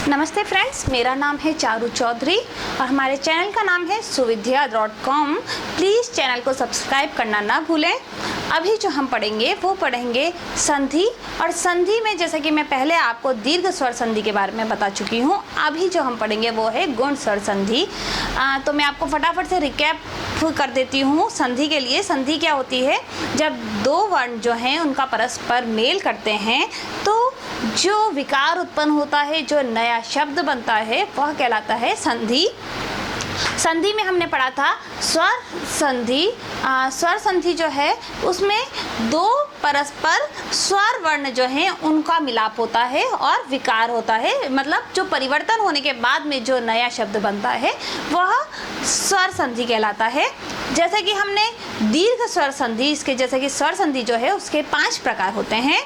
नमस्ते फ्रेंड्स, मेरा नाम है चारू चौधरी और हमारे चैनल का नाम है suvidya.com। प्लीज़ चैनल को सब्सक्राइब करना ना भूलें। अभी जो हम पढ़ेंगे वो पढ़ेंगे संधि, और संधि में जैसे कि मैं पहले आपको दीर्घ स्वर संधि के बारे में बता चुकी हूँ, अभी जो हम पढ़ेंगे वो है गुण स्वर संधि। तो मैं आपको फटाफट से रिकैप कर देती हूँ संधि के लिए। संधि क्या होती है? जब दो वर्ण जो हैं उनका परस्पर मेल करते हैं तो जो विकार उत्पन्न होता है, जो नया शब्द बनता है, वह कहलाता है संधि। संधि में हमने पढ़ा था स्वर संधि। स्वर संधि जो है उसमें दो परस्पर स्वर वर्ण जो हैं उनका मिलाप होता है और विकार होता है, मतलब जो परिवर्तन होने के बाद में जो नया शब्द बनता है वह स्वर संधि कहलाता है। जैसे कि हमने दीर्घ स्वर संधि, इसके जैसे कि स्वर संधि जो है उसके 5 प्रकार होते हैं: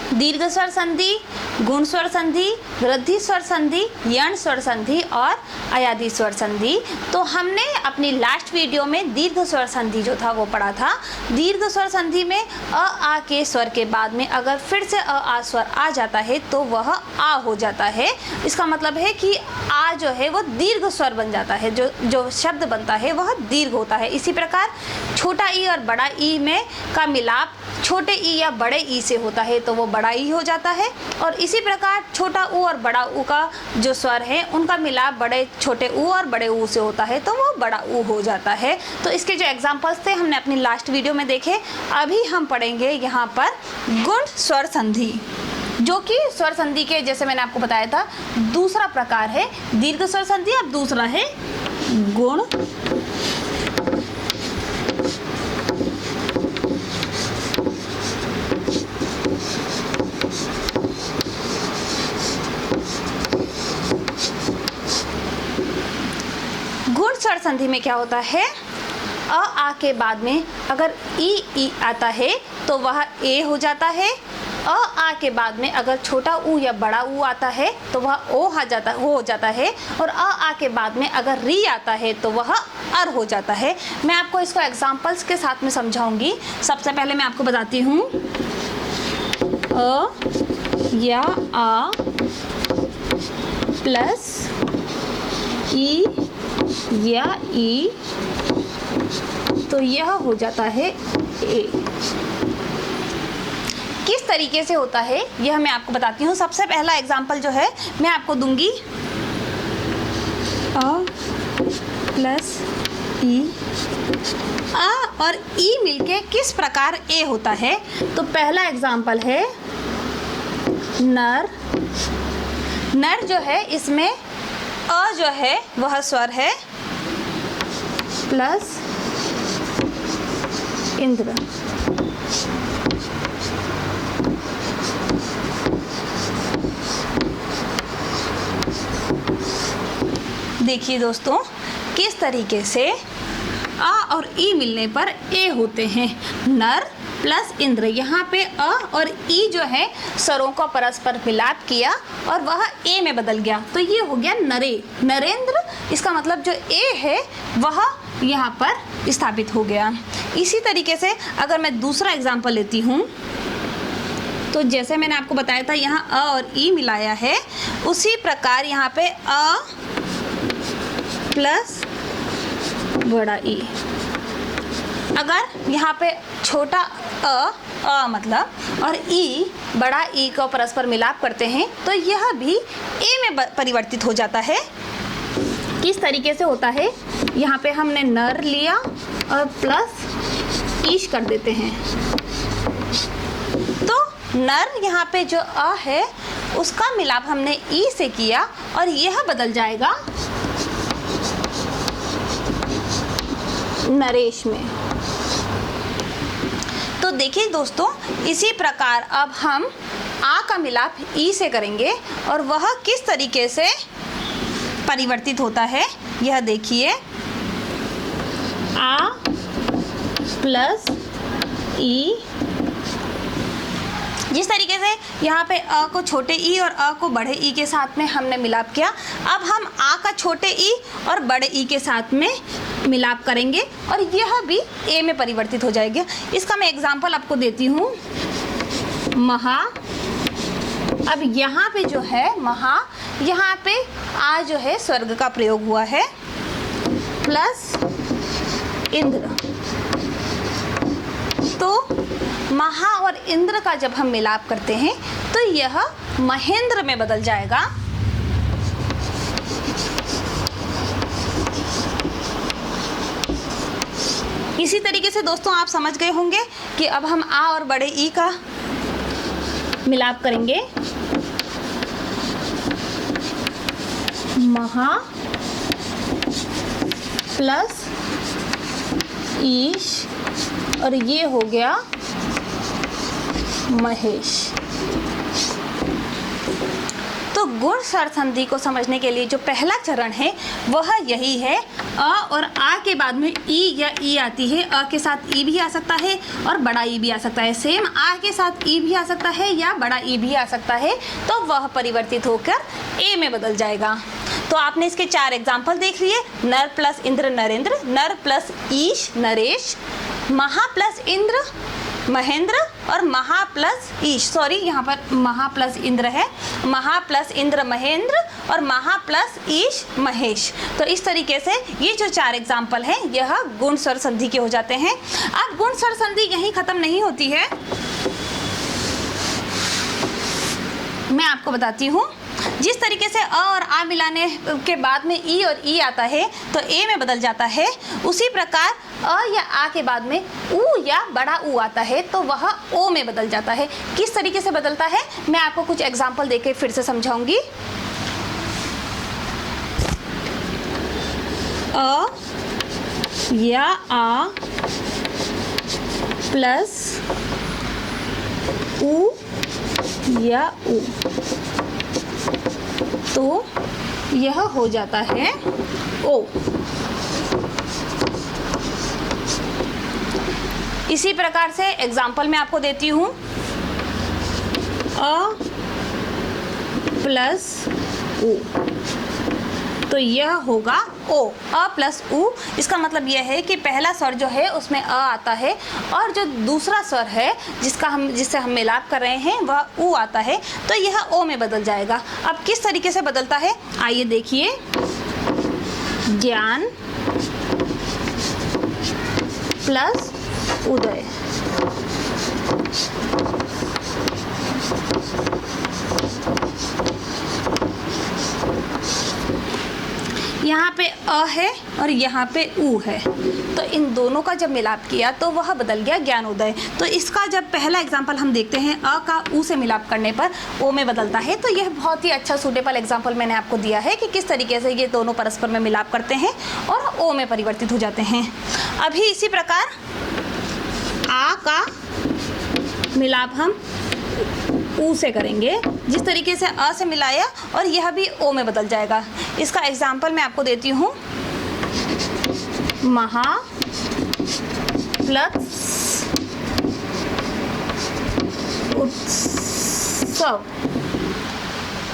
दीर्घ स्वर संधि, गुण स्वर संधि, वृद्धि स्वर संधि, यण स्वर संधि और अयादी स्वर संधि। तो हमने अपनी लास्ट वीडियो में दीर्घ स्वर संधि जो था वो पढ़ा था। दीर्घ स्वर संधि में अ आ के स्वर के बाद में अगर फिर से अ आ स्वर आ जाता है तो वह आ हो जाता है। इसका मतलब है कि आ जो है वो दीर्घ स्वर बन जाता है, जो शब्द बनता है वह दीर्घ होता है। इसी प्रकार छोटा ई और बड़ा ई में का मिलाप छोटे ई या बड़े ई से होता है तो वो बड़ा ई हो जाता है, और इसी प्रकार छोटा ऊ और बड़ा ऊ का जो स्वर है उनका मिलाप बड़े छोटे ऊ और बड़े ऊ से होता है तो वो बड़ा ऊ हो जाता है। तो इसके जो एग्जाम्पल्स थे हमने अपनी लास्ट वीडियो में देखे। अभी हम पढ़ेंगे यहाँ पर गुण स्वर संधि, जो कि स्वर संधि के जैसे मैंने आपको बताया था दूसरा प्रकार है दीर्घ स्वर संधि, अब दूसरा है गुण स्वर संधि में क्या होता है? अ आ के बाद में अगर ई आता है तो वह ए हो जाता है। अ आ के बाद में अगर छोटा ऊ या बड़ा ऊ आता है तो वह ओ हो जाता है, और अ आ के बाद में अगर री आता है तो वह अर हो जाता है। मैं आपको इसको एग्जांपल्स के साथ में समझाऊंगी। सबसे पहले मैं आपको बताती हूँ। अ या आ प्लस ई या ई, तो यह हो जाता है ए। किस तरीके से होता है यह मैं आपको बताती हूँ। सबसे पहला एग्जाम्पल जो है मैं आपको दूंगी। अ प्लस ई, आ और ई मिलके किस प्रकार ए होता है। तो पहला एग्जाम्पल है नर। नर जो है इसमें अ जो है वह स्वर है प्लस इंद्र। देखिए दोस्तों किस तरीके से आ और ई मिलने पर ए होते हैं। नर प्लस इंद्र, यहाँ पे अ और ई जो है स्वरों का परस्पर मिलाप किया और वह ए में बदल गया, तो ये हो गया नरेंद्र। इसका मतलब जो ए है वह यहाँ पर स्थापित हो गया। इसी तरीके से अगर मैं दूसरा एग्जाम्पल लेती हूँ तो जैसे मैंने आपको बताया था यहाँ अ और ई मिलाया है, उसी प्रकार यहाँ पे अ प्लस बड़ा ई, अगर यहाँ पे छोटा अ मतलब और ई बड़ा ई को परस्पर मिलाप करते हैं तो यह भी ए में परिवर्तित हो जाता है। किस तरीके से होता है? यहाँ पे हमने नर लिया और प्लस ईश कर देते हैं, तो नर यहाँ पे जो अ है उसका मिलाप हमने ई से किया और यह बदल जाएगा नरेश में। तो देखिए दोस्तों, इसी प्रकार अब हम आ का मिलाप ई से करेंगे और वह किस तरीके से परिवर्तित होता है यह देखिए। आ प्लस ई, जिस तरीके से यहाँ पे अ को छोटे ई और अ को बड़े ई के साथ में हमने मिलाप किया, अब हम आ का छोटे ई और बड़े ई के साथ में मिलाप करेंगे और यह भी ए में परिवर्तित हो जाएगा। इसका मैं एग्जांपल आपको देती हूँ। महा अब यहाँ पे जो है महा, यहाँ पे आ जो है स्वर्ग का प्रयोग हुआ है, प्लस इंद्र। तो महा और इंद्र का जब हम मिलाप करते हैं तो यह महेंद्र में बदल जाएगा। इसी तरीके से दोस्तों आप समझ गए होंगे कि अब हम आ और बड़े ई का मिलाप करेंगे। महा प्लस ईश और ये हो गया महेश। तो गुण स्वर संधि को समझने के लिए जो पहला चरण है वह यही है। अ और आ के बाद में ई या ई आती है। अ के साथ ई भी आ सकता है और बड़ा ई भी आ सकता है। सेम आ के साथ ई भी आ सकता है या बड़ा ई भी आ सकता है। तो वह परिवर्तित होकर ए में बदल जाएगा। तो आपने इसके 4 एग्जाम्पल देख लिए। नर प्लस इंद्र नरेंद्र, नर प्लस ईश नरेश, महा प्लस इंद्र महेंद्र और महा प्लस ईश, सॉरी यहाँ पर महा प्लस इंद्र है, महा प्लस इंद्र महेंद्र और महा प्लस ईश महेश। तो इस तरीके से ये जो 4 एग्जाम्पल हैं यह गुण स्वर संधि के हो जाते हैं। अब गुण स्वर संधि यहीं खत्म नहीं होती है, मैं आपको बताती हूँ। जिस तरीके से अ और आ मिलाने के बाद में ई और ई आता है तो ए में बदल जाता है, उसी प्रकार अ या आ के बाद में ऊ या बड़ा ऊ आता है तो वह ओ में बदल जाता है। किस तरीके से बदलता है मैं आपको कुछ एग्जाम्पल देके फिर से समझाऊंगी। अ या आ प्लस ऊ या ऊ, तो यह हो जाता है ओ। इसी प्रकार से एग्जाम्पल मैं आपको देती हूँ। अ प्लस ऊ, तो यह होगा ओ। अ प्लस ऊ, इसका मतलब यह है कि पहला स्वर जो है उसमें अ आता है और जो दूसरा स्वर है जिससे हम मिलाप कर रहे हैं वह ऊ आता है, तो यह ओ में बदल जाएगा। अब किस तरीके से बदलता है आइए देखिए। ज्ञान प्लस उदय, यहाँ पे अ है और यहाँ पे ऊ है, तो इन दोनों का जब मिलाप किया तो वह बदल गया ज्ञानोदय। तो इसका जब पहला एग्जाम्पल हम देखते हैं, अ का ऊ से मिलाप करने पर ओ में बदलता है, तो यह बहुत ही अच्छा सूटेबल एग्जाम्पल मैंने आपको दिया है कि किस तरीके से ये दोनों परस्पर में मिलाप करते हैं और ओ में परिवर्तित हो जाते हैं। अभी इसी प्रकार आ का मिलाप हम ऊ से करेंगे, जिस तरीके से अ से मिलाया और यह भी ओ में बदल जाएगा। इसका एग्जाम्पल मैं आपको देती हूँ। महा प्लस उत्सव,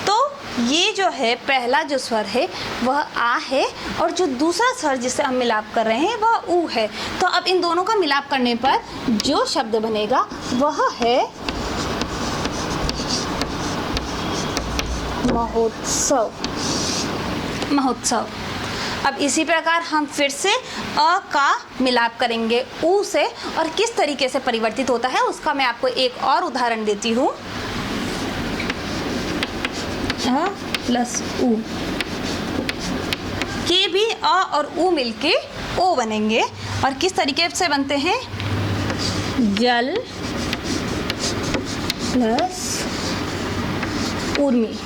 तो ये जो है पहला जो स्वर है वह आ है और जो दूसरा स्वर जिससे हम मिलाप कर रहे हैं वह ऊ है। तो अब इन दोनों का मिलाप करने पर जो शब्द बनेगा वह है महोत्सव। महोत्सव। अब इसी प्रकार हम फिर से अ का मिलाप करेंगे ऊ से और किस तरीके से परिवर्तित होता है उसका मैं आपको एक और उदाहरण देती हूँ। अ प्लस ऊ, के भी अ और ऊ मिलके ओ बनेंगे और किस तरीके से बनते हैं। जल प्लस उर्मी,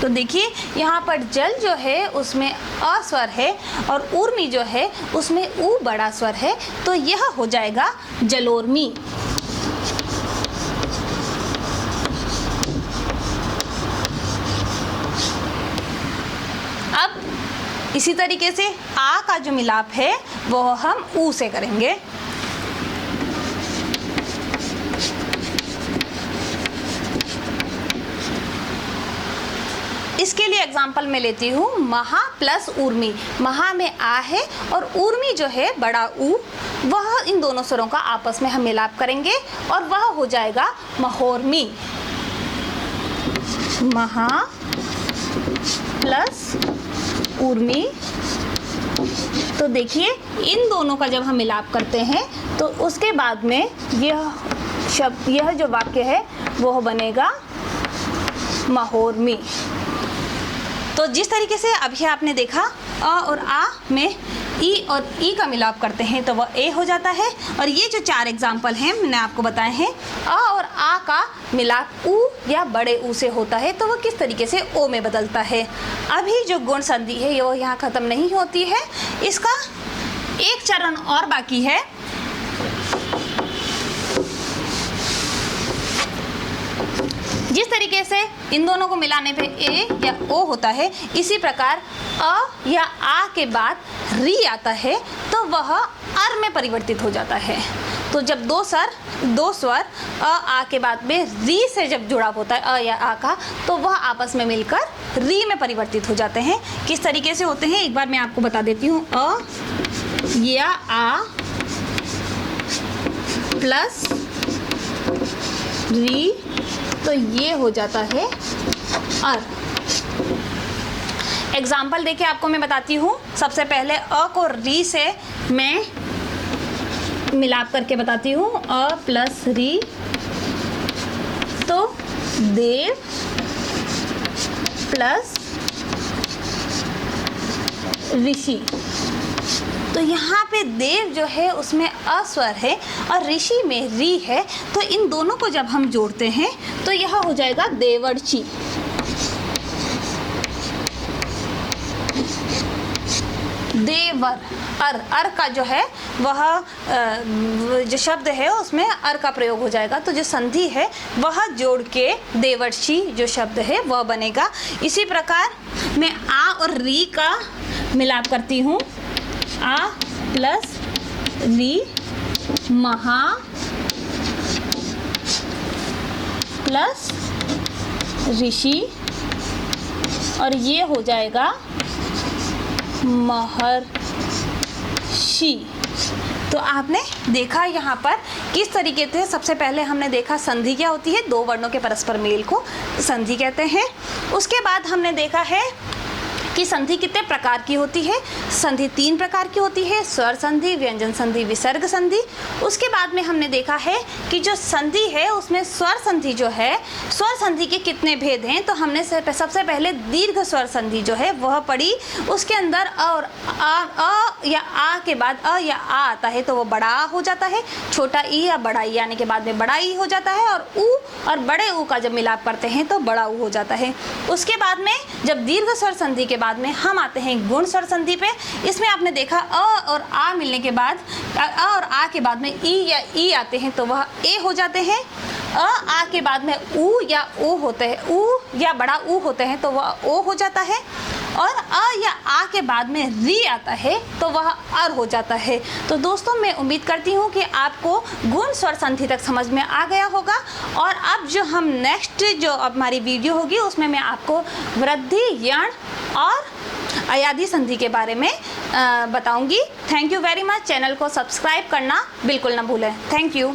तो देखिए यहाँ पर जल जो है उसमें अ स्वर है और उर्मी जो है उसमें ऊ बड़ा स्वर है, तो यह हो जाएगा जलोर्मी। अब इसी तरीके से आ का जो मिलाप है वो हम ऊ से करेंगे। इसके लिए एग्जाम्पल मैं लेती हूँ महा प्लस ऊर्मी। महा में आ है और ऊर्मी जो है बड़ा ऊ, वह इन दोनों स्वरों का आपस में हम मिलाप करेंगे और वह हो जाएगा महोर्मी। महा प्लस ऊर्मी। तो देखिए इन दोनों का जब हम मिलाप करते हैं तो उसके बाद में यह जो वाक्य है वो बनेगा महोर्मी। तो जिस तरीके से अभी आपने देखा अ और आ में ई और ई का मिलाप करते हैं तो वह ए हो जाता है। और ये जो 4 एग्जाम्पल हैं मैंने आपको बताए हैं, अ और आ का मिलाप ऊ या बड़े ऊ से होता है तो वह किस तरीके से ओ में बदलता है। अभी जो गुण संधि है वो यहाँ ख़त्म नहीं होती है, इसका एक चरण और बाकी है। जिस तरीके से इन दोनों को मिलाने पे ए या ओ होता है, इसी प्रकार अ या आ के बाद री आता है तो वह अर में परिवर्तित हो जाता है। तो जब दो स्वर अ आ के बाद में री से जब जुड़ाव होता है अ या आ का, तो वह आपस में मिलकर री में परिवर्तित हो जाते हैं। किस तरीके से होते हैं एक बार मैं आपको बता देती हूँ। अ या आ प्लस री, तो ये हो जाता है अर। एग्जाम्पल देखिए आपको मैं बताती हूँ। सबसे पहले अ को री से मैं मिलाप करके बताती हूँ। अ प्लस री तो देव प्लस ऋषि। तो यहाँ पे देव जो है उसमें अ स्वर है और ऋषि में री है, तो इन दोनों को जब हम जोड़ते हैं तो यह हो जाएगा देवर्षि। देवर अर का जो है वह जो शब्द है उसमें अर का प्रयोग हो जाएगा, तो जो संधि है वह जोड़ के देवर्षि जो शब्द है वह बनेगा। इसी प्रकार मैं आ और री का मिलाप करती हूँ। आ प्लस री महा प्लस ऋषि और ये हो जाएगा महर्षि। तो आपने देखा यहाँ पर किस तरीके से सबसे पहले हमने देखा संधि क्या होती है, 2 वर्णों के परस्पर मेल को संधि कहते हैं। उसके बाद हमने देखा है कि संधि कितने प्रकार की होती है। संधि 3 प्रकार की होती है, स्वर संधि, व्यंजन संधि, विसर्ग संधि। उसके बाद में हमने देखा है कि जो संधि है उसमें स्वर संधि जो है, स्वर संधि के कितने भेद हैं। तो हमने सबसे पहले दीर्घ स्वर संधि जो है वह पढ़ी। उसके अंदर और अ या आ के बाद अ या आ आता है तो वो बड़ा आ हो जाता है, छोटा ई या बड़ा ई आने के बाद में बड़ा ई हो जाता है, और ऊ और बड़े ऊ का जब मिलाप करते हैं तो बड़ा ऊ हो जाता है। उसके बाद में जब दीर्घ स्वर संधि के बाद में हम आते हैं गुण स्वर संधि पे। इसमें आपने देखा अ और आ मिलने के बाद अ और आ के बाद में ई या ई आते हैं तो वह ए हो जाते हैं। अ आ के बाद में ऊ या ओ होते हैं, ऊ या बड़ा ऊ होते हैं तो वह ओ हो जाता है, और अ या आ के बाद में री आता है तो वह अर हो जाता है। तो दोस्तों मैं उम्मीद करती हूँ कि आपको गुण स्वर संधि तक समझ में आ गया होगा। और अब जो हम नेक्स्ट जो हमारी वीडियो होगी उसमें मैं आपको वृद्धि, यण और अयादी संधि के बारे में बताऊंगी। Thank you very much. Channel को सब्सक्राइब करना बिल्कुल ना भूलें। Thank you.